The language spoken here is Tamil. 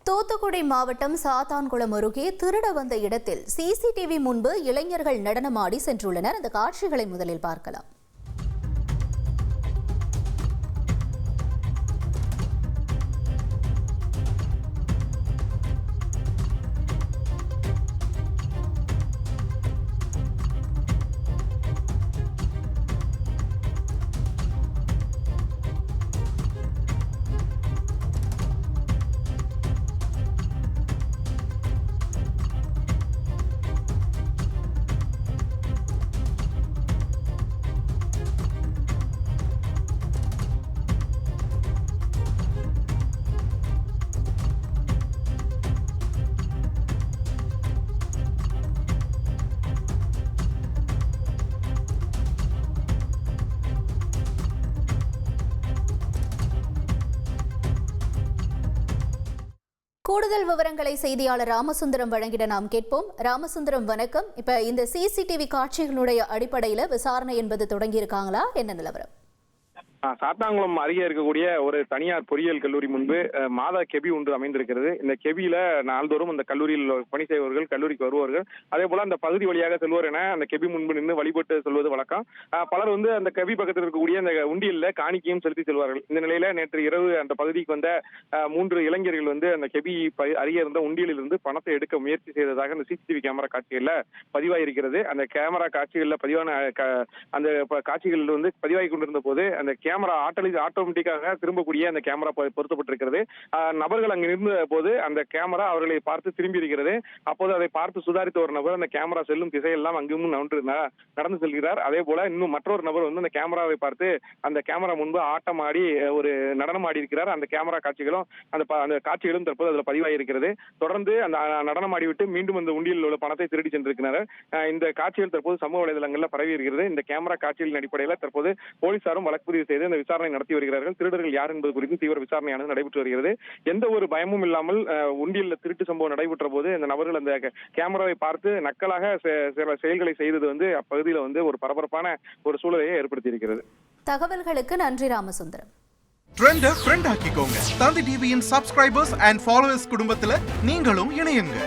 தூத்துக்குடி மாவட்டம் சாத்தான்குளம் அருகே திருட வந்த இடத்தில் சிசிடிவி முன்பு இளைஞர்கள் நடனமாடி சென்றுள்ளனர். அந்த காட்சிகளை முதலில் பார்க்கலாம். கூடுதல் விவரங்களை செய்தியாளர் ராமசுந்தரம் வழங்கிட நாம் கேட்போம். ராமசுந்தரம், வணக்கம். இப்ப இந்த சிசிடிவி காட்சிகளுடைய அடிப்படையில் விசாரணை என்பது தொடங்கி இருக்காங்களா? என்ன நிலவரம்? சாத்தான்குளம் அருகே இருக்கக்கூடிய ஒரு தனியார் பொறியியல் கல்லூரி முன்பு மாதா கெபி ஒன்று அமைந்திருக்கிறது. இந்த கெபியில நாள்தோறும் அந்த கல்லூரியில் பணி செய்வர்கள், கல்லூரிக்கு வருவார்கள், அதே போல அந்த பகுதி வழியாக செல்வோர் என அந்த கெபி முன்பு நின்று வழிபட்டு செல்வது வழக்கம். பலர் அந்த கெபி பக்கத்தில் இருக்கக்கூடிய அந்த உண்டியல்ல காணிக்கையும் செலுத்தி செல்வார்கள். இந்த நிலையில நேற்று இரவு அந்த பகுதிக்கு வந்த 3 இளைஞர்கள் அந்த கெபி அருகே இருந்த உண்டியலில் இருந்து பணத்தை எடுக்க முயற்சி செய்ததாக அந்த சிசிடிவி கேமரா காட்சிகள்ல பதிவாயிருக்கிறது. அந்த கேமரா காட்சிகள்ல பதிவான அந்த காட்சிகள் பதிவாகி கொண்டிருந்த போது அந்த கேமரா ஆட்டோமேட்டிக்காக திரும்பக்கூடிய அந்த கேமரா பொருத்தப்பட்டிருக்கிறது. நபர்கள் அங்கு இருந்த போது அந்த கேமரா அவர்களை பார்த்து திரும்பி இருக்கிறது. அப்போது அதை பார்த்து சுதாரித்த ஒரு நபர் அந்த கேமரா செல்லும் திசையெல்லாம் அங்கும் நடந்து செல்கிறார். அதே போல இன்னும் மற்றொரு நபர் அந்த கேமராவை பார்த்து அந்த கேமரா முன்பு ஆட்டம் ஆடி ஒரு நடனம் ஆடி இருக்கிறார். அந்த கேமரா காட்சிகளும் அந்த காட்சிகளும் தற்போது அதுல பதிவாயிருக்கிறது. தொடர்ந்து அந்த நடனம் ஆடிவிட்டு மீண்டும் அந்த உண்டியில் உள்ள பணத்தை திருடி சென்றிருக்கிறார். இந்த காட்சிகள் தற்போது சமூக வலைதளங்களில் பரவி இருக்கிறது. இந்த கேமரா காட்சிகளின் அடிப்படையில் தற்போது போலீசாரும் வழக்கு பதிவு செய்து இந்த விசாரணை நடத்தி வருகிறார்கள். திருடர்கள் யார் என்பது குறித்து தீவிர விசாரணையானது நடைபெற்று வருகிறது. எந்த ஒரு பயமும் இல்லாமல் உண்டியல்ல திருட்டு சம்பவம் நடைபெற்ற போது இந்த நபர்கள் அந்த கேமராவை பார்த்து நக்கலாக சில செயல்களை செய்தது அப்பகுதியில் ஒரு பரபரப்பான ஒரு சூழலையை ஏற்படுத்தி இருக்கிறது. தகவல்களுக்கு நன்றி ராமசுந்தரம். ட்ரெண்ட ஃப்ரெண்ட் ஆக்கிக்கோங்க. தந்தி டிவியின் சப்ஸ்கிரைபர்ஸ் அண்ட் ஃபாலோவர்ஸ் குடும்பத்துல நீங்களும் இணையுங்க.